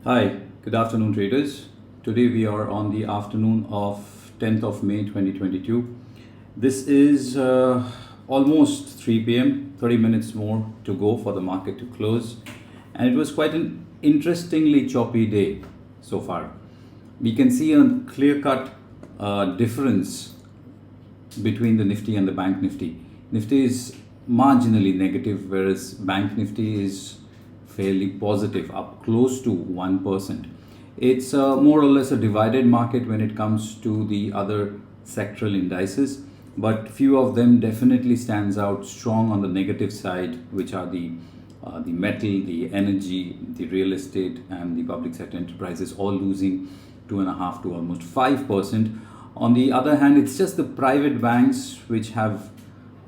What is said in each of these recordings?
Hi, good afternoon traders. Today we are on the afternoon of 10th of May 2022. This is almost 3 p.m., 30 minutes more to go for the market to close. And it was quite an interestingly choppy day so far. We can see a clear-cut difference between the Nifty and the Bank Nifty. Nifty is marginally negative, whereas Bank Nifty is fairly positive, up close to 1%. It's more or less a divided market when it comes to the other sectoral indices, but few of them definitely stands out strong on the negative side, which are the metal, the energy, the real estate, and the public sector enterprises, all losing 2.5 to almost 5%. On the other hand, it's just the private banks which have,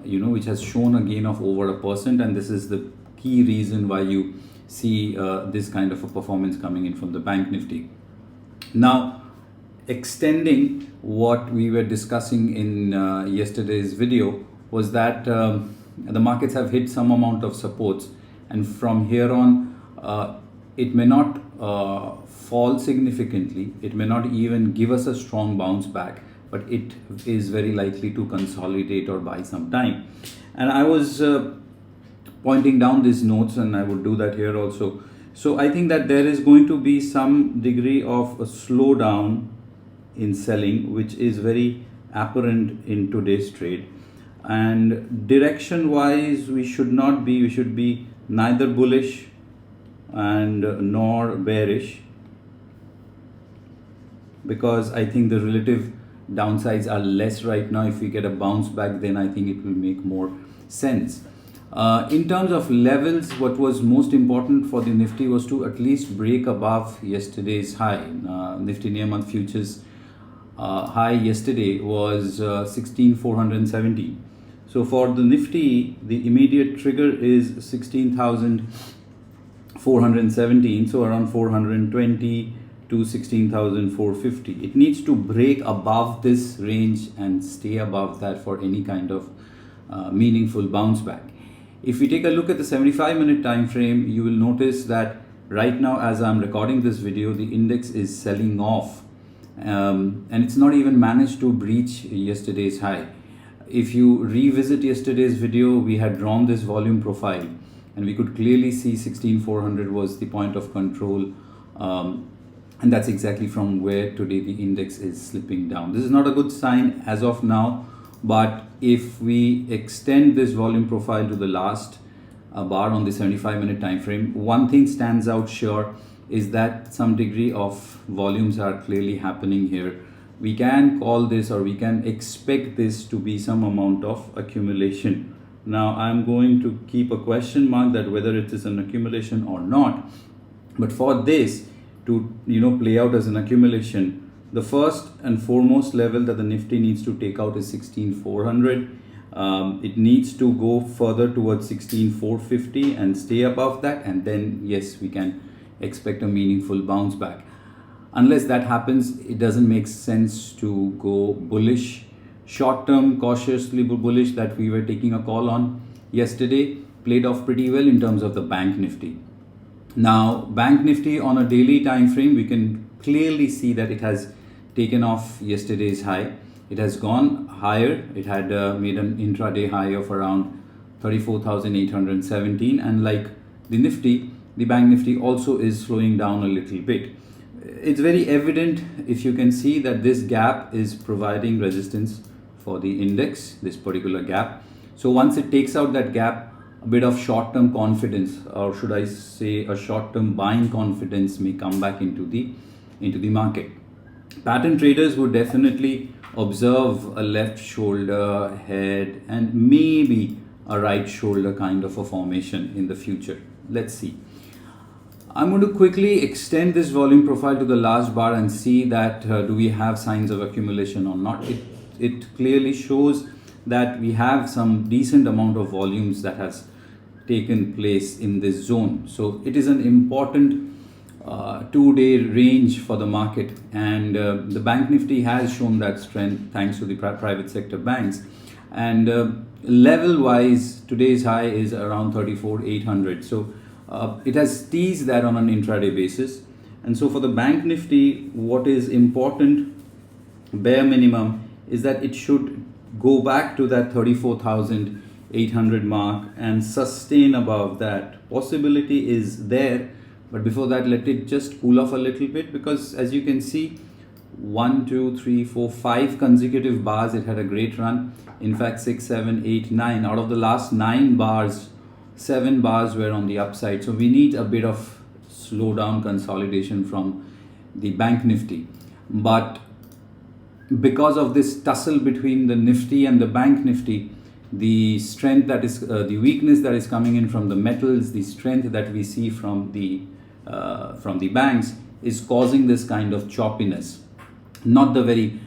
which has shown a gain of over 1%, and this is the key reason why you see this kind of a performance coming in from the Bank Nifty. Now, extending what we were discussing in yesterday's video was that the markets have hit some amount of supports, and from here on it may not fall significantly, it may not even give us a strong bounce back, but it is very likely to consolidate or buy some time. And I was pointing down these notes, and I would do that here also. So I think that there is going to be some degree of a slowdown in selling, which is very apparent in today's trade. And direction wise, we should be neither bullish and nor bearish, because I think the relative downsides are less right now. If we get a bounce back, then I think it will make more sense. In terms of levels, what was most important for the Nifty was to at least break above yesterday's high. Nifty near month futures high yesterday was 16,417. So for the Nifty, the immediate trigger is 16,417, so around 420 to 16,450. It needs to break above this range and stay above that for any kind of meaningful bounce back. If we take a look at the 75-minute time frame, you will notice that right now, as I'm recording this video, the index is selling off, and it's not even managed to breach yesterday's high. If you revisit yesterday's video, we had drawn this volume profile, and we could clearly see 16,400 was the point of control, and that's exactly from where today the index is slipping down. This is not a good sign as of now, but if we extend this volume profile to the last bar on the 75-minute time frame, one thing stands out sure is that some degree of volumes are clearly happening here. We can call this, or we can expect this to be some amount of accumulation. Now I'm going to keep a question mark that whether it is an accumulation or not, but for this to play out as an accumulation, the first and foremost level that the Nifty needs to take out is 16,400. It needs to go further towards 16,450 and stay above that, and then yes, we can expect a meaningful bounce back. Unless that happens, it doesn't make sense to go bullish. Short term, cautiously bullish that we were taking a call on yesterday played off pretty well in terms of the Bank Nifty. Now, Bank Nifty on a daily time frame, we can clearly see that it has taken off yesterday's high. It has gone higher. It had made an intra-day high of around 34,817, and like the Nifty, the Bank Nifty also is slowing down a little bit. It's very evident, if you can see, that this gap is providing resistance for the index, this particular gap. So once it takes out that gap, a bit of short-term confidence, or should I say a short-term buying confidence, may come back into the market. Pattern traders would definitely observe a left shoulder, head, and maybe a right shoulder kind of a formation in the future. Let's see. I'm going to quickly extend this volume profile to the last bar and see that do we have signs of accumulation or not. It clearly shows that we have some decent amount of volumes that has taken place in this zone. So it is an important 2-day range for the market, and the Bank Nifty has shown that strength thanks to the private sector banks. And level wise, today's high is around 34,800. So it has teased that on an intraday basis. And so for the Bank Nifty, what is important, bare minimum, is that it should go back to that 34,800 mark and sustain above that. Possibility is there, but before that, let it just cool off a little bit, because as you can see, 1, 2, 3, 4, 5 consecutive bars, it had a great run. In fact, 6, 7, 8, 9 out of the last 9 bars, 7 bars were on the upside. So we need a bit of slowdown consolidation from the Bank Nifty. But because of this tussle between the Nifty and the Bank Nifty, the strength that is the weakness that is coming in from the metals, the strength that we see from the banks, is causing this kind of choppiness. Not the very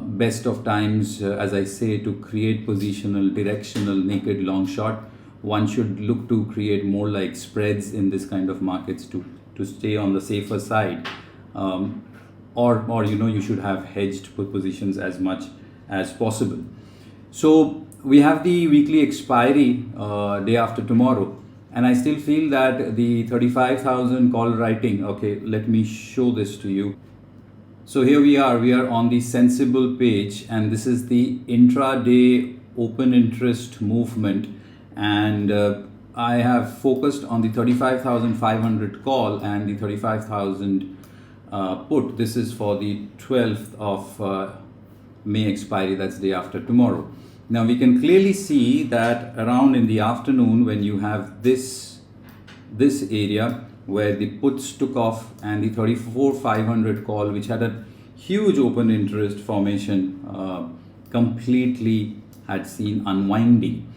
best of times, as I say, to create positional, directional, naked long short. One should look to create more like spreads in this kind of markets to stay on the safer side. Or you should have hedged put positions as much as possible. So we have the weekly expiry day after tomorrow, and I still feel that the 35,000 call writing. Okay, let me show this to you. So here we are on the sensible page, and this is the intra-day open interest movement, and I have focused on the 35,500 call and the 35,000 put. This is for the 12th of May expiry, that's day after tomorrow. Now we can clearly see that around in the afternoon, when you have this area where the puts took off, and the 34,500 call, which had a huge open interest formation, completely had seen unwinding.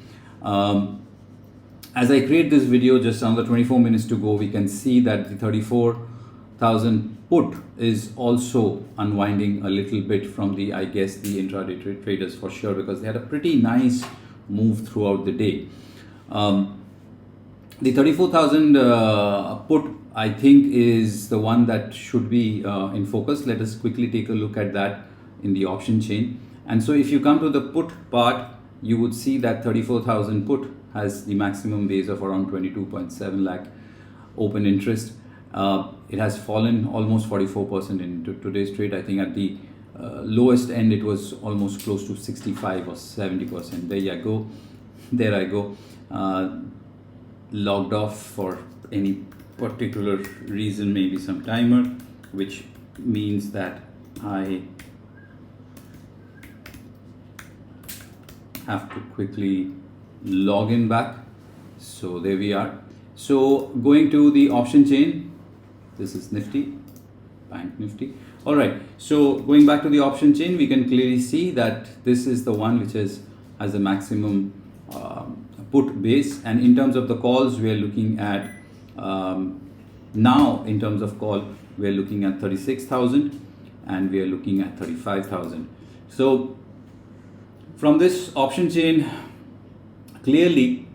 As I create this video, just another 24 minutes to go, we can see that the 34,000 put is also unwinding a little bit from the, I guess, the intraday traders for sure, because they had a pretty nice move throughout the day. The 34,000 put, I think, is the one that should be in focus. Let us quickly take a look at that in the option chain. And so if you come to the put part, you would see that 34,000 put has the maximum base of around 22.7 lakh open interest. It has fallen almost 44% in today's trade. I think at the lowest end, it was almost close to 65 or 70%. There I go. Logged off for any particular reason, maybe some timer, which means that I have to quickly log in back. So there we are. So going to the option chain, this is Nifty, Bank Nifty. All right, so going back to the option chain, we can clearly see that this is the one which has the maximum put base. And in terms of the calls, we are looking at now, in terms of call, we are looking at 36,000 and we are looking at 35,000. So from this option chain, clearly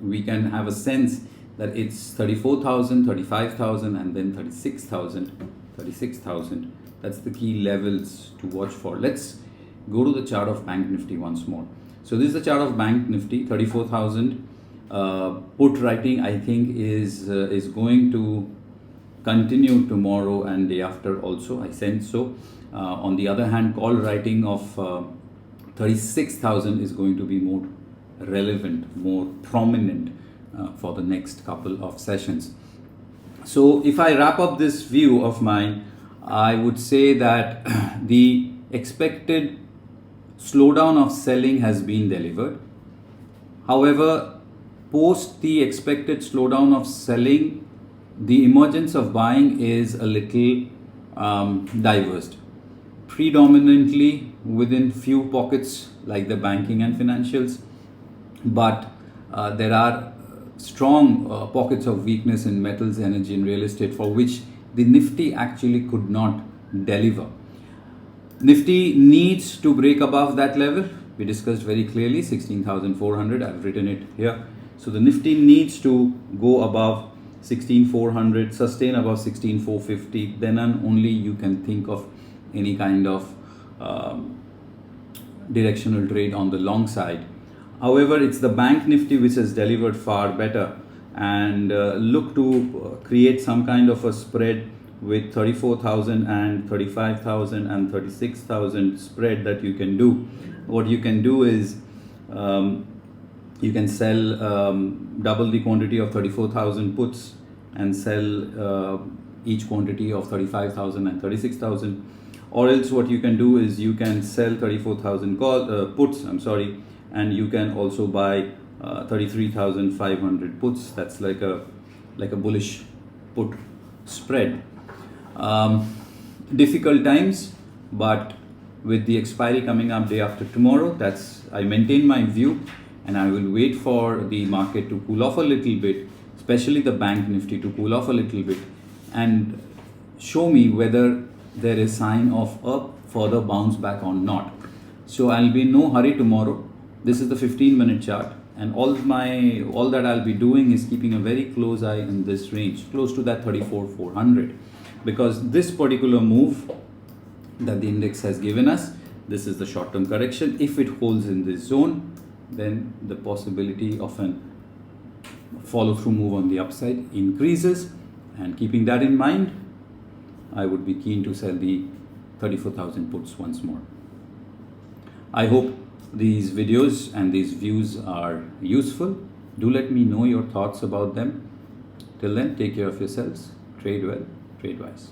we can have a sense that it's 34,000, 35,000 and then 36,000. That's the key levels to watch for. Let's go to the chart of Bank Nifty once more. So this is the chart of Bank Nifty. 34,000 put writing, I think, is going to continue tomorrow and day after also. I sense so. On the other hand, call writing of 36,000 is going to be more relevant, more prominent for the next couple of sessions. So if I wrap up this view of mine, I would say that the expected slowdown of selling has been delivered. However, post the expected slowdown of selling, the emergence of buying is a little diverged, predominantly within few pockets like the banking and financials, but there are strong pockets of weakness in metals, energy and real estate, for which the Nifty actually could not deliver. Nifty needs to break above that level. We discussed very clearly 16,400. I've written it here. So the Nifty needs to go above 16,400, sustain above 16,450. Then and only you can think of any kind of directional trade on the long side. However, it's the Bank Nifty which has delivered far better, and look to create some kind of a spread with 34,000 and 35,000 and 36,000 spread that you can do. What you can do is you can sell double the quantity of 34,000 puts and sell each quantity of 35,000 and 36,000. Or else what you can do is you can sell 34,000 puts, and you can also buy 33,500 puts. That's like a bullish put spread. Difficult times, but with the expiry coming up day after tomorrow, I maintain my view, and I will wait for the market to cool off a little bit, especially the bank Nifty to cool off a little bit and show me whether there is sign of a further bounce back or not. So I'll be in no hurry tomorrow. This is the 15-minute chart, and all that I'll be doing is keeping a very close eye in this range, close to that 34,400, because this particular move that the index has given us, this is the short-term correction. If it holds in this zone, then the possibility of an follow-through move on the upside increases, and keeping that in mind, I would be keen to sell the 34,000 puts once more. I hope these videos and these views are useful. Do let me know your thoughts about them. Till then, take care of yourselves. Trade well, trade wise.